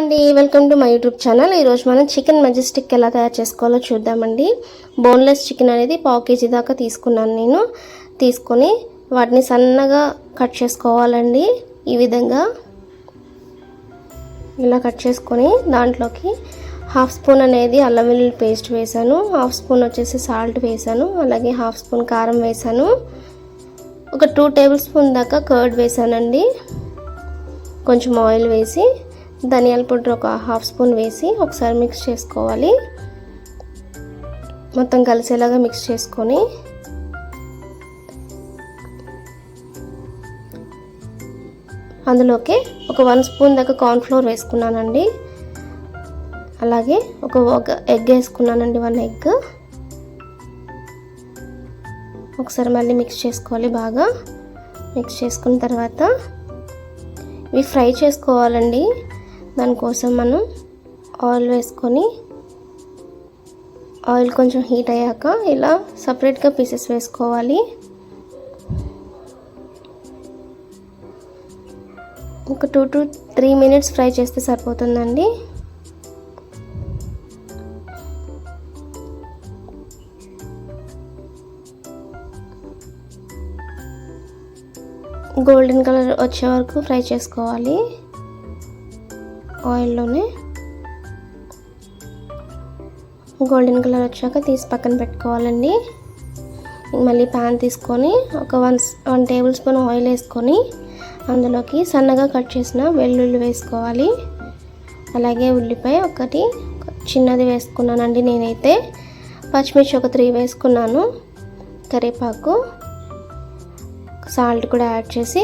అండి, welcome to my YouTube channel. ఈరోజు మనం చికెన్ మెజెస్టిక్ ఎలా తయారు చేసుకోవాలో చూద్దామండి. బోన్లెస్ చికెన్ అనేది 1/2 kg దాకా తీసుకున్నాను నేను. తీసుకొని వాటిని సన్నగా కట్ చేసుకోవాలండి. ఈ విధంగా ఇలా కట్ చేసుకొని దాంట్లోకి 1/2 స్పూన్ అనేది అల్లం వెల్లుల్లి పేస్ట్ వేసాను, 1/2 స్పూన్ వచ్చేసి సాల్ట్ వేసాను, అలాగే 1/2 స్పూన్ కారం వేసాను, ఒక 2 టేబుల్ స్పూన్ దాకా కర్డ్ వేసానండి. కొంచెం ఆయిల్ వేసి ధనియాల పౌడర్ ఒక 1/2 స్పూన్ వేసి ఒకసారి మిక్స్ చేసుకోవాలి. మొత్తం కలిసేలాగా మిక్స్ చేసుకొని అందులోకి ఒక 1 స్పూన్ దాకా కార్న్ఫ్లోర్ వేసుకున్నానండి. అలాగే ఒక ఎగ్ వేసుకున్నానండి, 1 ఎగ్. ఒకసారి మళ్ళీ మిక్స్ చేసుకోవాలి. బాగా మిక్స్ చేసుకున్న తర్వాత ఇవి ఫ్రై చేసుకోవాలండి. దానికోసం మనం ఆయిల్ వేసుకొని ఆయిల్ కొంచెం హీట్ అయ్యాక ఇలా సపరేట్గా పీసెస్ వేసుకోవాలి. ఒక 2 to 3 మినిట్స్ ఫ్రై చేస్తే సరిపోతుందండి. గోల్డెన్ కలర్ వచ్చే వరకు ఫ్రై చేసుకోవాలి ఆయిల్లోనే. గోల్డెన్ కలర్ వచ్చాక తీసి పక్కన పెట్టుకోవాలండి. మళ్ళీ ప్యాన్ తీసుకొని ఒక 1 టేబుల్ స్పూన్ ఆయిల్ వేసుకొని అందులోకి సన్నగా కట్ చేసిన వెల్లుల్లి వేసుకోవాలి. అలాగే ఉల్లిపాయ ఒకటి చిన్నది వేసుకున్నానండి నేనైతే. పచ్చిమిర్చి ఒక 3 వేసుకున్నాను. కరివేపాకు, సాల్ట్ కూడా యాడ్ చేసి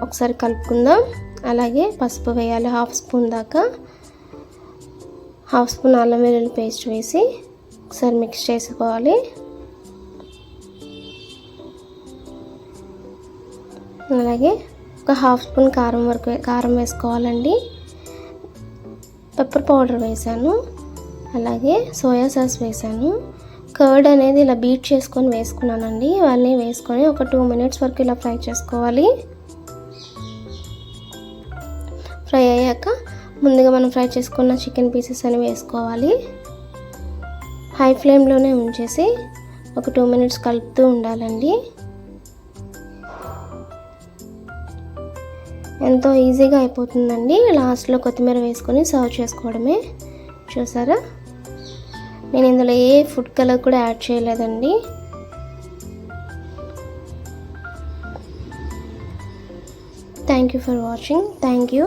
ఒకసారి కలుపుకుందాం. అలాగే పసుపు వేయాలి 1/2 స్పూన్ దాకా. 1/2 స్పూన్ అల్లం వెల్లుల్లి పేస్ట్ వేసి ఒకసారి మిక్స్ చేసుకోవాలి. అలాగే ఒక 1/2 స్పూన్ కారం వేసుకోవాలండి. పెప్పర్ పౌడర్ వేసాను, అలాగే సోయా సాస్ వేసాను. కర్డ్ అనేది ఇలా బీట్ చేసుకొని వేసుకున్నానండి. ఇవన్నీ వేసుకొని ఒక 2 మినిట్స్ వరకు ఇలా ఫ్రై చేసుకోవాలి. ఫ్రై అయ్యాక ముందుగా మనం ఫ్రై చేసుకున్న చికెన్ పీసెస్ అని వేసుకోవాలి. హై ఫ్లేమ్లోనే ఉంచేసి ఒక 2 మినిట్స్ కలుపుతూ ఉండాలండి. ఎంతో ఈజీగా అయిపోతుందండి. లాస్ట్లో కొత్తిమీర వేసుకొని సర్వ్ చేసుకోవడమే. చూసారా, నేను ఇందులో ఏ ఫుడ్ కలర్ కూడా యాడ్ చేయలేదండి. Thank you for watching. Thank you.